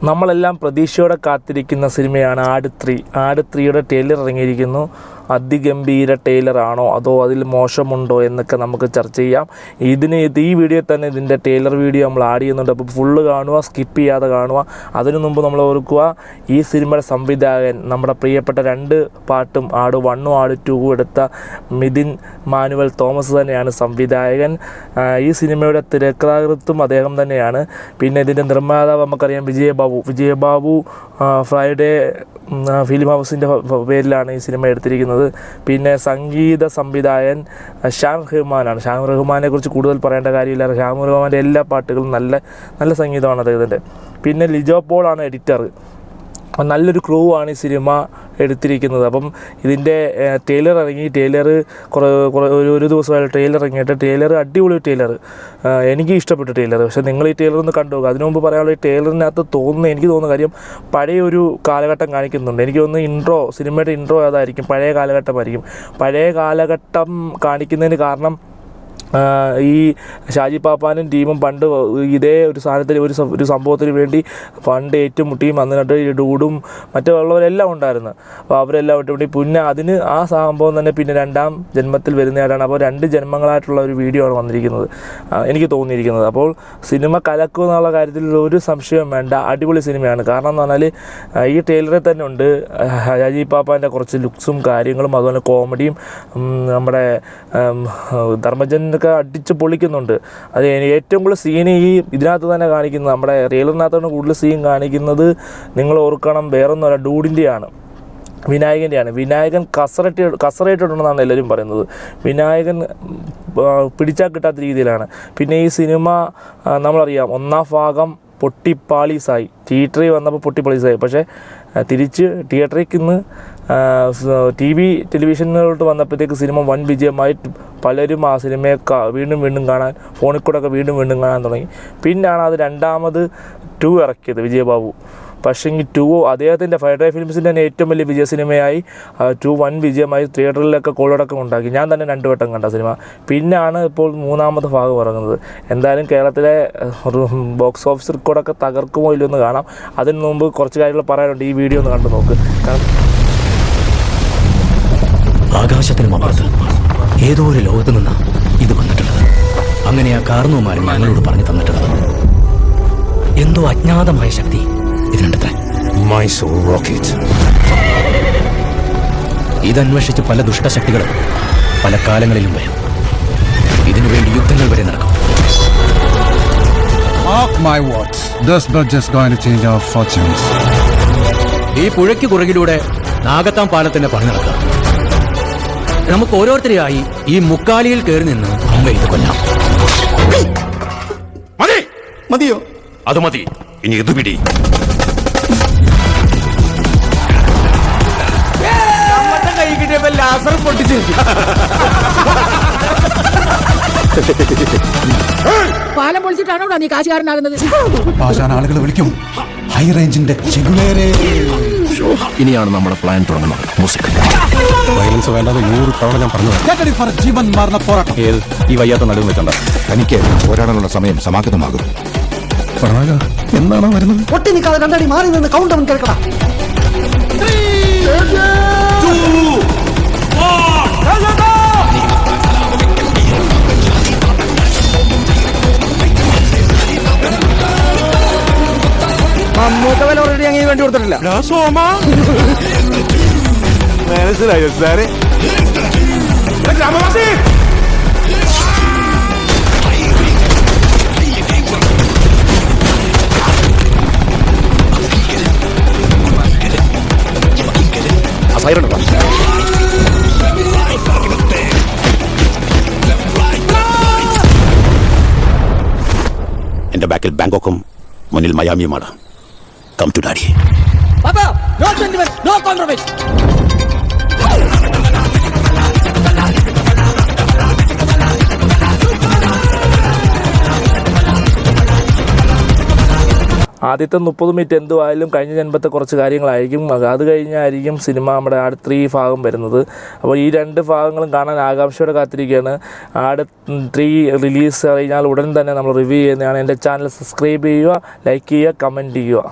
നമ്മളെല്ലാം പ്രതീക്ഷയോടെ കാത്തിരിക്കുന്ന സിനിമയാണ് ആട് 3. ആട് 3യുടെ ട്രെയിലർ ഇറങ്ങിയിരിക്കുന്നു. അതിഗംഭീര ട്രെയിലറാണോ അതോ അതിൽ മോശമുണ്ടോ എന്നൊക്കെ നമുക്ക് ചർച്ച ചെയ്യാം. ഈ വീഡിയോയിൽ തന്നെ ഇതിൻ്റെ ട്രെയിലർ വീഡിയോ നമ്മൾ ആഡ് ചെയ്യുന്നുണ്ട്. അപ്പോൾ ഫുള്ള് കാണുക, സ്കിപ്പ് ചെയ്യാതെ കാണുക. അതിനു മുമ്പ് നമ്മൾ ഓർക്കുക, ഈ സിനിമയുടെ സംവിധായകൻ നമ്മുടെ പ്രിയപ്പെട്ട 2 പാട്ടും ആട് 1ഉം ആട് 2ഉം എടുത്ത മിഥിൻ മാനുവൽ തോമസ് തന്നെയാണ് സംവിധായകൻ. ഈ സിനിമയുടെ തിരക്കഥാകൃത്തും അദ്ദേഹം തന്നെയാണ്. പിന്നെ ഇതിൻ്റെ നിർമ്മാതാവ് നമുക്കറിയാം വിജയബാബു ഫ്രൈഡേ ഫിലിം ഹൗസിൻ്റെ പേരിലാണ് ഈ സിനിമ എടുത്തിരിക്കുന്നത്. പിന്നെ സംഗീത സംവിധായകൻ ഷാൻ റഹ്മാനാണ്. ഷാൻ റഹ്മാനെ കുറിച്ച് കൂടുതൽ പറയേണ്ട കാര്യമില്ല. ഷാൻ റഹ്മാൻ്റെ എല്ലാ പാട്ടുകളും നല്ല സംഗീതമാണ് അദ്ദേഹത്തിൻ്റെ. പിന്നെ ലിജോ പോളാണ് എഡിറ്റർ. നല്ലൊരു ക്രൂ ആണ് ഈ സിനിമ എടുത്തിരിക്കുന്നത്. അപ്പം ഇതിൻ്റെ ട്രെയിലർ ഇറങ്ങി. ഒരു ദിവസമായിട്ട് ട്രെയിലർ ഇറങ്ങിയിട്ട് ട്രെയിലർ അടിപൊളി ട്രെയിലർ, എനിക്ക് ഇഷ്ടപ്പെട്ട ട്രെയിലർ. പക്ഷേ നിങ്ങൾ ഈ ട്രെയിലർ ഒന്ന് കണ്ടു നോക്കുക. അതിനു മുമ്പ് പറയാനുള്ള ഈ ട്രെയിലറിനകത്ത് എനിക്ക് തോന്നുന്ന കാര്യം പഴയ ഒരു കാലഘട്ടം കാണിക്കുന്നുണ്ട്. എനിക്ക് തോന്നുന്നു സിനിമയുടെ ഇൻട്രോ അതായിരിക്കും, പഴയ കാലഘട്ടമായിരിക്കും. പഴയ കാലഘട്ടം കാണിക്കുന്നതിന് കാരണം ഈ ഷാജി പാപ്പാനും ടീമും പണ്ട് ഇതേ ഒരു സാധനത്തിന് ഒരു സംഭവത്തിന് വേണ്ടി പണ്ട് ഏറ്റുമുട്ടിയും വന്നിട്ട് ഈ ഡൂഡും മറ്റുള്ളവരെല്ലാം ഉണ്ടായിരുന്നു. അപ്പോൾ അവരെല്ലാം ഒട്ടുമുട്ടി പിന്നെ ആ സംഭവം തന്നെ പിന്നെ 2ാം ജന്മത്തിൽ വരുന്നതായിട്ടാണ്. അപ്പോൾ 2 ജന്മങ്ങളായിട്ടുള്ള ഒരു വീഡിയോ ആണ് വന്നിരിക്കുന്നത്, എനിക്ക് തോന്നിയിരിക്കുന്നത്. അപ്പോൾ സിനിമ കലക്കും എന്നുള്ള കാര്യത്തിൽ ഒരു സംശയവും വേണ്ട. അടിപൊളി സിനിമയാണ്. കാരണം എന്ന് പറഞ്ഞാൽ ഈ ട്രെയിലറിൽ തന്നെ ഉണ്ട് ഷാജി പാപ്പാൻ്റെ കുറച്ച് ലുക്സും കാര്യങ്ങളും, അതുപോലെ കോമഡിയും. നമ്മുടെ ധർമ്മജൻ അടിച്ച് പൊളിക്കുന്നുണ്ട്. അത് ഏറ്റവും കൂടുതൽ സീന് ഇതിനകത്ത് തന്നെ കാണിക്കുന്നത്, നമ്മുടെ ട്രെയിലറിനകത്താണ് കൂടുതൽ സീൻ കാണിക്കുന്നത്. നിങ്ങൾ ഓർക്കണം, വേറൊന്നുമല്ല, ഡൂഡിൻ്റെയാണ്, വിനായകൻ്റെയാണ്. വിനായകൻ കസറേറ്റിട്ടുണ്ടെന്നാണ് എല്ലാവരും പറയുന്നത്. വിനായകൻ പിടിച്ചാൽ കിട്ടാത്ത രീതിയിലാണ്. പിന്നെ ഈ സിനിമ നമ്മളറിയാം, 1ാം ഭാഗം പൊട്ടിപ്പാളീസായി. തിയേറ്ററിൽ വന്നപ്പോൾ പൊട്ടിപ്പാളീസായി. പക്ഷേ തിരിച്ച് തിയേറ്ററിൽ നിന്ന് ടെലിവിഷനിലോട്ട് വന്നപ്പോഴത്തേക്ക് സിനിമ വൻ വിജയമായി. പലരും ആ സിനിമയെ വീണ്ടും കാണാൻ, ഫോണിൽ കൂടെ ഒക്കെ വീണ്ടും കാണാൻ തുടങ്ങി. പിന്നാണ് അത് 2ാമത് 2 ഇറക്കിയത് വിജയബാബു. പക്ഷേ 2 അദ്ദേഹത്തിൻ്റെ ഫ്രൈഡേ ഫിലിംസിൻ്റെ തന്നെ ഏറ്റവും വലിയ വിജയ സിനിമയായി. 2 വൻ വിജയമായി. തിയേറ്ററിലൊക്കെ കോളടക്കം ഉണ്ടാക്കി. ഞാൻ തന്നെ 2 വട്ടം കണ്ട സിനിമ. പിന്നാണ് ഇപ്പോൾ 3ാമത്തെ ഭാഗം ഇറങ്ങുന്നത്. എന്തായാലും കേരളത്തിലെ ബോക്സ് ഓഫീസ് റെക്കോർഡൊക്കെ തകർക്കുമോ ഇല്ലയോ എന്ന് കാണാം. അതിന് മുമ്പ് കുറച്ച് കാര്യങ്ങൾ പറയാനുണ്ട്. ഈ വീഡിയോ ഒന്ന് കണ്ടു നോക്ക്. ആകാശത്തിനും അപ്പുറത്ത് ഏതോ ഒരു ലോകത്ത് നിന്നാണ് ഇത് വന്നിട്ടുള്ളത്. അങ്ങനെ ആ കാരണവന്മാരും ഞങ്ങളോട് പറഞ്ഞു തന്നിട്ടുള്ളത്. എന്തോ അജ്ഞാതമായ ശക്തി ഇതിനുണ്ടത്രേ. മൈസൂർ റോക്കറ്റ്. ഇതന്വേഷിച്ച് പല ദുഷ്ടശക്തികളും പല കാലങ്ങളിലും വരും. ഇതിനുവേണ്ടി യുദ്ധങ്ങൾ വരെ നടക്കും. Mark my words, this bridge is going to change our fortunes. ഈ പുഴയ്ക്ക് കുറുകിലൂടെ നാഗത്താം പാലത്തിന്റെ പണി നടക്കാം. നമുക്ക് ഓരോരുത്തരെയായി ഈ മുക്കാലിയിൽ കയറി നിന്ന് അമ്മ ഇത് കൊല്ലാം. മതിയോ? അത് മതി. ഇനി ഇത് പിടി. പാലം പൊളിച്ചിട്ടാണോ നീ കാശുകാരനാകുന്നത്? ആളുകൾ വിളിക്കും ഹൈ റേഞ്ചിന്റെ ചെഗുവേരെ. ഇനിയാണ് നമ്മുടെ പ്ലാൻ തുടങ്ങുന്നത്. മ്യൂസിക് വയലൻസ് വേണ്ടാതെ 100 തവണ ഞാൻ പറഞ്ഞു. ജീവൻ മാറുന്ന പോരാട്ടം. ഈ വയ്യാത്ത നടുവ് വെച്ചണ്ട. തനിക്ക് പോരാടാനുള്ള സമയം സമാഗതമാകും. എന്നാണോ വരുന്നത്? ഒട്ടി നിൽക്കാതെ 2 അടി മാറി നിന്ന് കൗണ്ട് ഡൗൺ കേൾക്കണം. മമ്മൂക്ക വില ഓൾറെഡി അങ്ങനെ വേണ്ടി കൊടുത്തിട്ടില്ല. മനസ്സിലായോ സാറേ? എന്റെ ബാക്കിൽ ബാങ്കോക്കും മുന്നിൽ മയാമിയുമാണ്. Come to daddy. No sentiment, no compromise. ആദ്യത്തെ 30 മിനിറ്റ് എന്തുമായാലും കഴിഞ്ഞ ജന്മത്തെ കുറച്ച് കാര്യങ്ങളായിരിക്കും. അത് കഴിഞ്ഞായിരിക്കും സിനിമ നമ്മുടെ ആട് 3 ഭാഗം വരുന്നത്. അപ്പോൾ ഈ 2 ഭാഗങ്ങളും കാണാൻ ആകാംക്ഷയോടെ കാത്തിരിക്കുകയാണ്. ആട് 3 റിലീസ് കഴിഞ്ഞാൽ ഉടൻ തന്നെ നമ്മൾ റിവ്യൂ ചെയ്യുന്നതാണ്. എൻ്റെ ചാനൽ സബ്സ്ക്രൈബ് ചെയ്യുക, ലൈക്ക് ചെയ്യുക, കമൻറ്റ് ചെയ്യുക.